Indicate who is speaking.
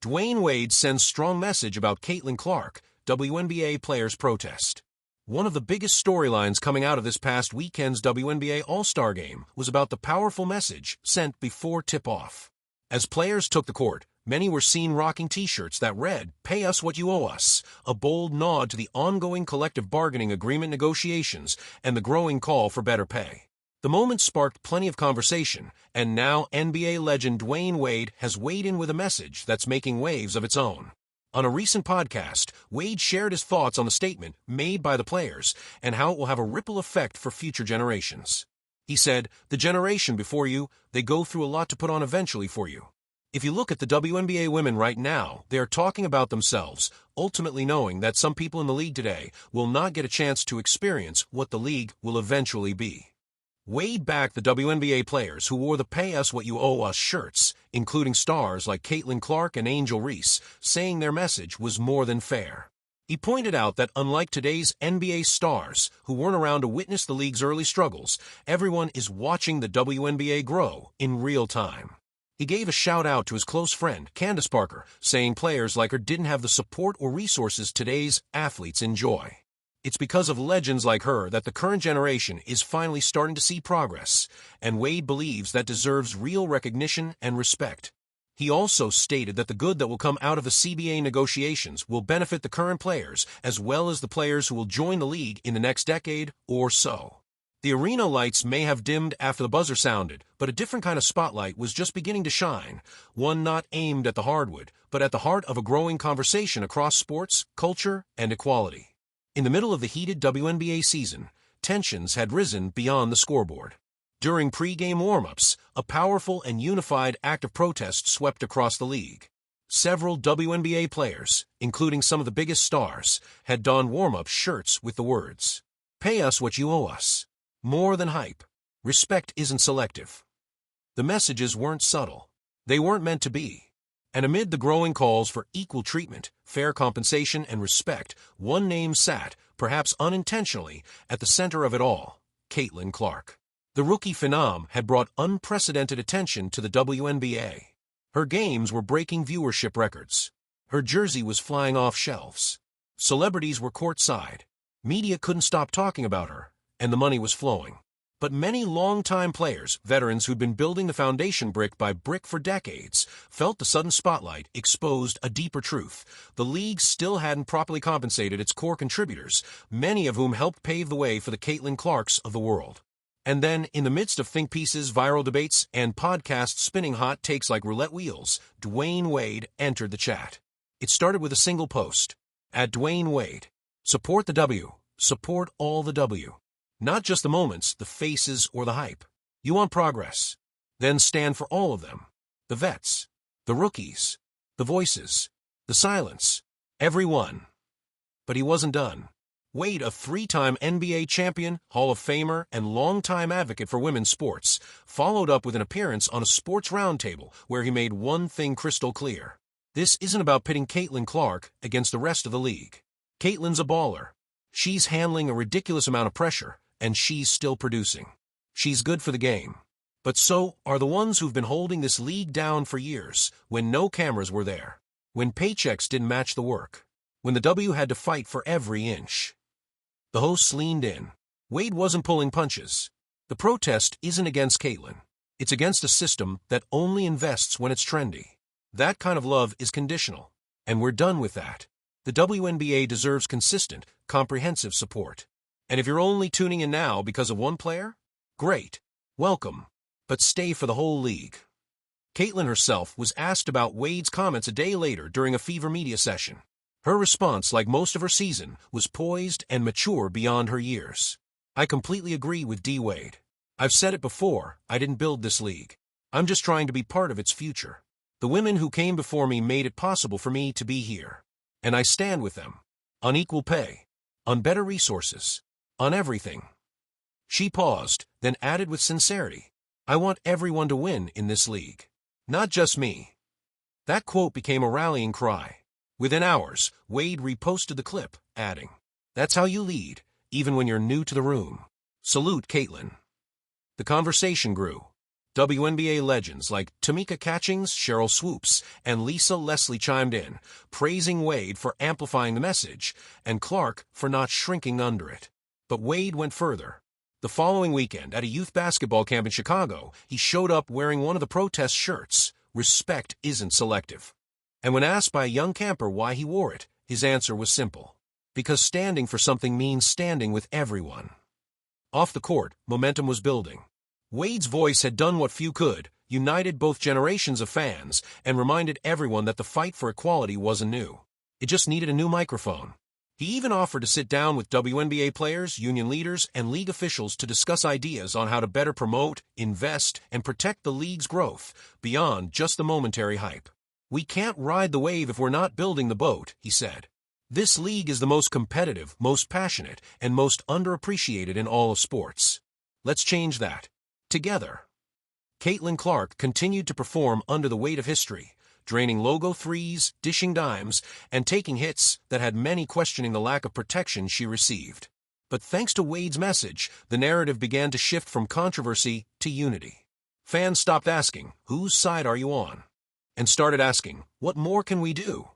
Speaker 1: Dwyane Wade sends strong message about Caitlin Clark, WNBA players protest. One of the biggest storylines coming out of this past weekend's WNBA All-Star Game was about the powerful message sent before tip-off. As players took the court, many were seen rocking t-shirts that read, "Pay us what you owe us," a bold nod to the ongoing collective bargaining agreement negotiations and the growing call for better pay. The moment sparked plenty of conversation, and now NBA legend Dwyane Wade has weighed in with a message that's making waves of its own. On a recent podcast, Wade shared his thoughts on the statement made by the players and how it will have a ripple effect for future generations. He said, "The generation before you, they go through a lot to put on eventually for you. If you look at the WNBA women right now, they are talking about themselves, ultimately knowing that some people in the league today will not get a chance to experience what the league will eventually be." Wade backed the WNBA players who wore the "Pay Us What You Owe Us" shirts, including stars like Caitlin Clark and Angel Reese, saying their message was more than fair. He pointed out that unlike today's NBA stars, who weren't around to witness the league's early struggles, everyone is watching the WNBA grow in real time. He gave a shout-out to his close friend, Candace Parker, saying players like her didn't have the support or resources today's athletes enjoy. It's because of legends like her that the current generation is finally starting to see progress, and Wade believes that deserves real recognition and respect. He also stated that the good that will come out of the CBA negotiations will benefit the current players as well as the players who will join the league in the next decade or so. The arena lights may have dimmed after the buzzer sounded, but a different kind of spotlight was just beginning to shine, one not aimed at the hardwood, but at the heart of a growing conversation across sports, culture, and equality. In the middle of the heated WNBA season, tensions had risen beyond the scoreboard. During pre-game warm-ups, a powerful and unified act of protest swept across the league. Several WNBA players, including some of the biggest stars, had donned warm-up shirts with the words, "Pay us what you owe us." More than hype, respect isn't selective. The messages weren't subtle. They weren't meant to be. And amid the growing calls for equal treatment, fair compensation, and respect, one name sat, perhaps unintentionally, at the center of it all: Caitlin Clark. The rookie phenom had brought unprecedented attention to the WNBA. Her games were breaking viewership records. Her jersey was flying off shelves. Celebrities were courtside. Media couldn't stop talking about her, and the money was flowing. But many longtime players, veterans who'd been building the foundation brick by brick for decades, felt the sudden spotlight exposed a deeper truth. The league still hadn't properly compensated its core contributors, many of whom helped pave the way for the Caitlin Clarks of the world. And then, in the midst of think pieces, viral debates, and podcasts spinning hot takes like roulette wheels, Dwyane Wade entered the chat. It started with a single post. At Dwyane Wade. Support the W. Support all the W. Not just the moments, the faces, or the hype. You want progress? Then stand for all of them. The vets. The rookies. The voices. The silence. Everyone. But he wasn't done. Wade, a three-time NBA champion, Hall of Famer, and longtime advocate for women's sports, followed up with an appearance on a sports roundtable where he made one thing crystal clear. This isn't about pitting Caitlin Clark against the rest of the league. Caitlin's a baller. She's handling a ridiculous amount of pressure, and she's still producing. She's good for the game. But so are the ones who've been holding this league down for years, when no cameras were there, when paychecks didn't match the work, when the W had to fight for every inch. The hosts leaned in. Wade wasn't pulling punches. The protest isn't against Caitlin. It's against a system that only invests when it's trendy. That kind of love is conditional, and we're done with that. The WNBA deserves consistent, comprehensive support. And if you're only tuning in now because of one player, great, welcome, but stay for the whole league. Caitlin herself was asked about Wade's comments a day later during a Fever Media session. Her response, like most of her season, was poised and mature beyond her years. "I completely agree with D. Wade. I've said it before, I didn't build this league. I'm just trying to be part of its future. The women who came before me made it possible for me to be here. And I stand with them. On equal pay. On better resources. On everything." She paused, then added with sincerity, "I want everyone to win in this league. Not just me." That quote became a rallying cry. Within hours, Wade reposted the clip, adding, "That's how you lead, even when you're new to the room. Salute, Caitlin." The conversation grew. WNBA legends like Tamika Catchings, Cheryl Swoops, and Lisa Leslie chimed in, praising Wade for amplifying the message and Clark for not shrinking under it. But Wade went further. The following weekend, at a youth basketball camp in Chicago, he showed up wearing one of the protest shirts, "Respect isn't selective." And when asked by a young camper why he wore it, his answer was simple: because standing for something means standing with everyone. Off the court, momentum was building. Wade's voice had done what few could, united both generations of fans, and reminded everyone that the fight for equality wasn't new. It just needed a new microphone. He even offered to sit down with WNBA players, union leaders, and league officials to discuss ideas on how to better promote, invest, and protect the league's growth, beyond just the momentary hype. "We can't ride the wave if we're not building the boat," he said. "This league is the most competitive, most passionate, and most underappreciated in all of sports. Let's change that. Together." Caitlin Clark continued to perform under the weight of history, draining logo threes, dishing dimes, and taking hits that had many questioning the lack of protection she received. But thanks to Wade's message, the narrative began to shift from controversy to unity. Fans stopped asking, "Whose side are you on?" and started asking, "What more can we do?"